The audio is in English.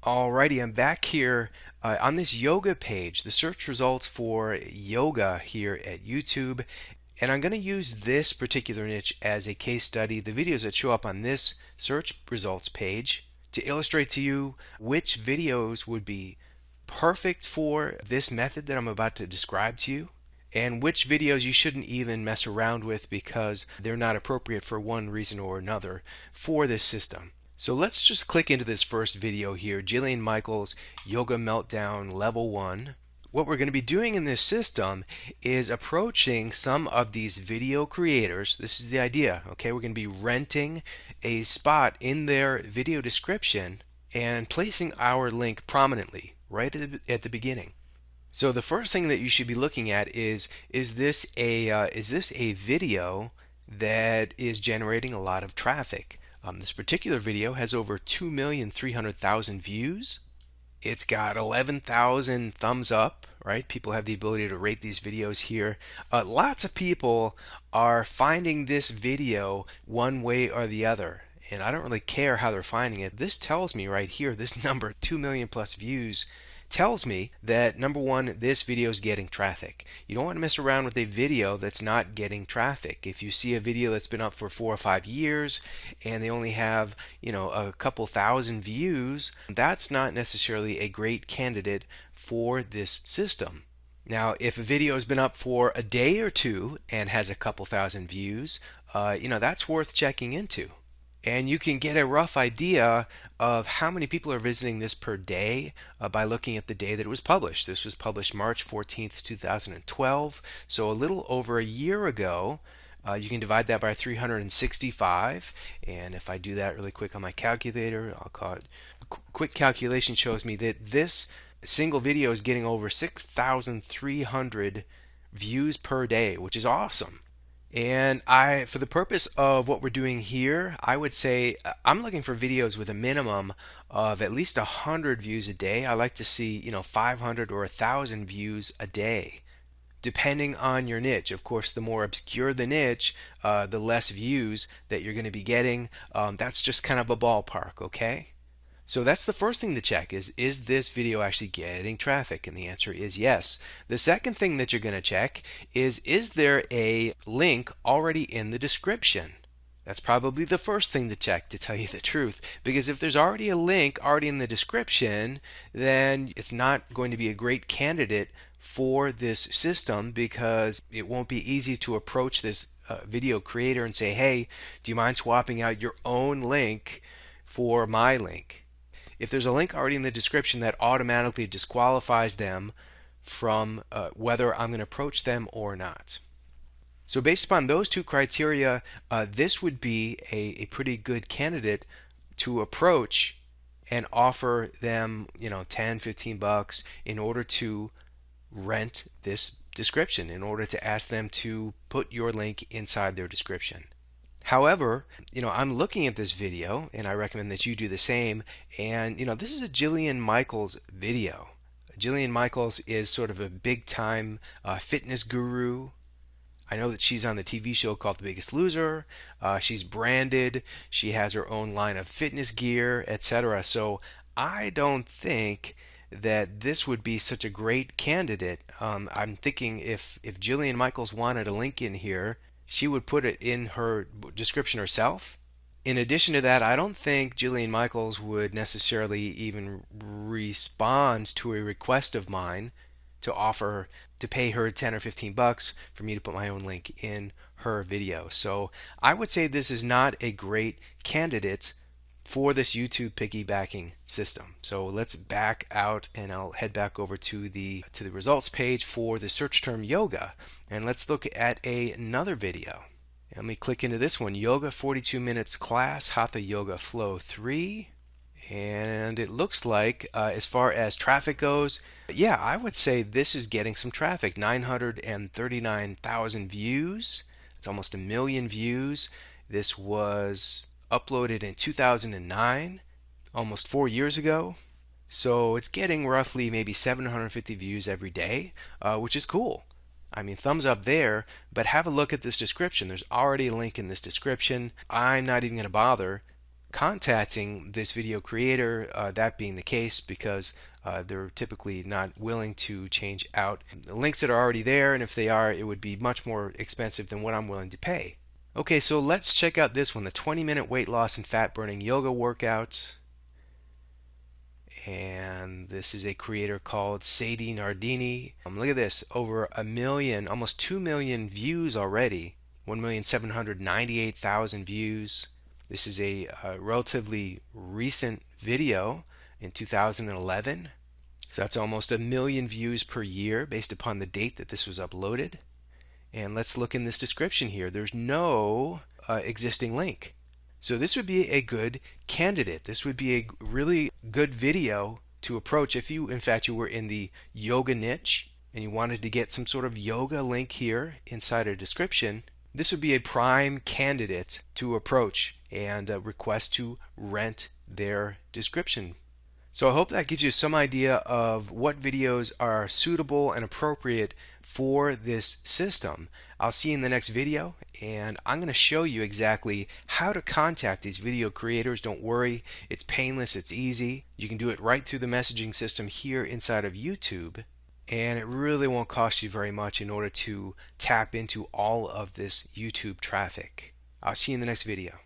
Alrighty, I'm back here on this yoga page, the search results for yoga here at YouTube. And I'm going to use this particular niche as a case study, the videos that show up on this search results page, to illustrate to you which videos would be perfect for this method that I'm about to describe to you, and which videos you shouldn't even mess around with because they're not appropriate for one reason or another for this system. So let's just click into this first video here, Jillian Michaels Yoga Meltdown Level 1. What we're going to be doing in this system is approaching some of these video creators. This is the idea, okay? We're going to be renting a spot in their video description and placing our link prominently right at the beginning. So the first thing that you should be looking at is this a video that is generating a lot of traffic? This particular video has over 2,300,000 views. It's got 11,000 thumbs up, right? People have the ability to rate these videos here. Lots of people are finding this video one way or the other, and I don't really care how they're finding it. This tells me right here, this number, 2 million plus views, tells me that number one, this video is getting traffic. You don't want to mess around with a video that's not getting traffic. If you see a video that's been up for 4 or 5 years and they only have, a couple thousand views, that's not necessarily a great candidate for this system. Now, if a video has been up for a day or two and has a couple thousand views, that's worth checking into. And you can get a rough idea of how many people are visiting this per day by looking at the day that it was published. This was published March 14th, 2012, so a little over a year ago. You can divide that by 365, and if I do that really quick on my calculator, I'll call it quick calculation, shows me that this single video is getting over 6,300 views per day, which is awesome. And for the purpose of what we're doing here, I would say I'm looking for videos with a minimum of at least 100 views a day. I like to see, 500 or 1,000 views a day, depending on your niche. Of course, the more obscure the niche, the less views that you're going to be getting. That's just kind of a ballpark, okay? So that's the first thing to check is this video actually getting traffic? And the answer is yes. The second thing that you're going to check is there a link already in the description? That's probably the first thing to check, to tell you the truth, because if there's already a link already in the description, then it's not going to be a great candidate for this system, because it won't be easy to approach this video creator and say, hey, do you mind swapping out your own link for my link? If there's a link already in the description, that automatically disqualifies them from whether I'm going to approach them or not. So based upon those two criteria, this would be a pretty good candidate to approach and offer them, 10, 15 bucks in order to rent this description, in order to ask them to put your link inside their description. However, I'm looking at this video, and I recommend that you do the same, and this is a Jillian Michaels video. Jillian Michaels is sort of a big-time fitness guru. I know that she's on the TV show called The Biggest Loser. She's branded. She has her own line of fitness gear, etc. So I don't think that this would be such a great candidate. I'm thinking if Jillian Michaels wanted a link in here, she would put it in her description herself. In addition to that, I don't think Jillian Michaels would necessarily even respond to a request of mine to pay her 10 or 15 bucks for me to put my own link in her video. So I would say this is not a great candidate for this YouTube piggybacking system. So let's back out, and I'll head back over to the results page for the search term yoga, and let's look at another video. Let me click into this one, Yoga 42 Minutes Class, Hatha Yoga Flow 3. And it looks like as far as traffic goes, yeah, I would say this is getting some traffic. 939,000 views. It's almost 1 million views. This was uploaded in 2009, almost 4 years ago. So it's getting roughly maybe 750 views every day, which is cool. I mean, thumbs up there, but have a look at this description. There's already a link in this description. I'm not even going to bother contacting this video creator, that being the case, because they're typically not willing to change out the links that are already there, and if they are, it would be much more expensive than what I'm willing to pay. Okay, so let's check out this one, the 20-minute weight loss and fat burning yoga workout. And this is a creator called Sadie Nardini. Look at this, over 1 million, almost 2 million views already, 1,798,000 views. This is a relatively recent video in 2011. So that's almost 1 million views per year based upon the date that this was uploaded. And let's look in this description here. There's no existing link. So this would be a good candidate. This would be a really good video to approach if you, in fact, you were in the yoga niche and you wanted to get some sort of yoga link here inside a description. This would be a prime candidate to approach and request to rent their description. So I hope that gives you some idea of what videos are suitable and appropriate for this system. I'll see you in the next video, and I'm going to show you exactly how to contact these video creators. Don't worry, it's painless, it's easy. You can do it right through the messaging system here inside of YouTube, and it really won't cost you very much in order to tap into all of this YouTube traffic. I'll see you in the next video.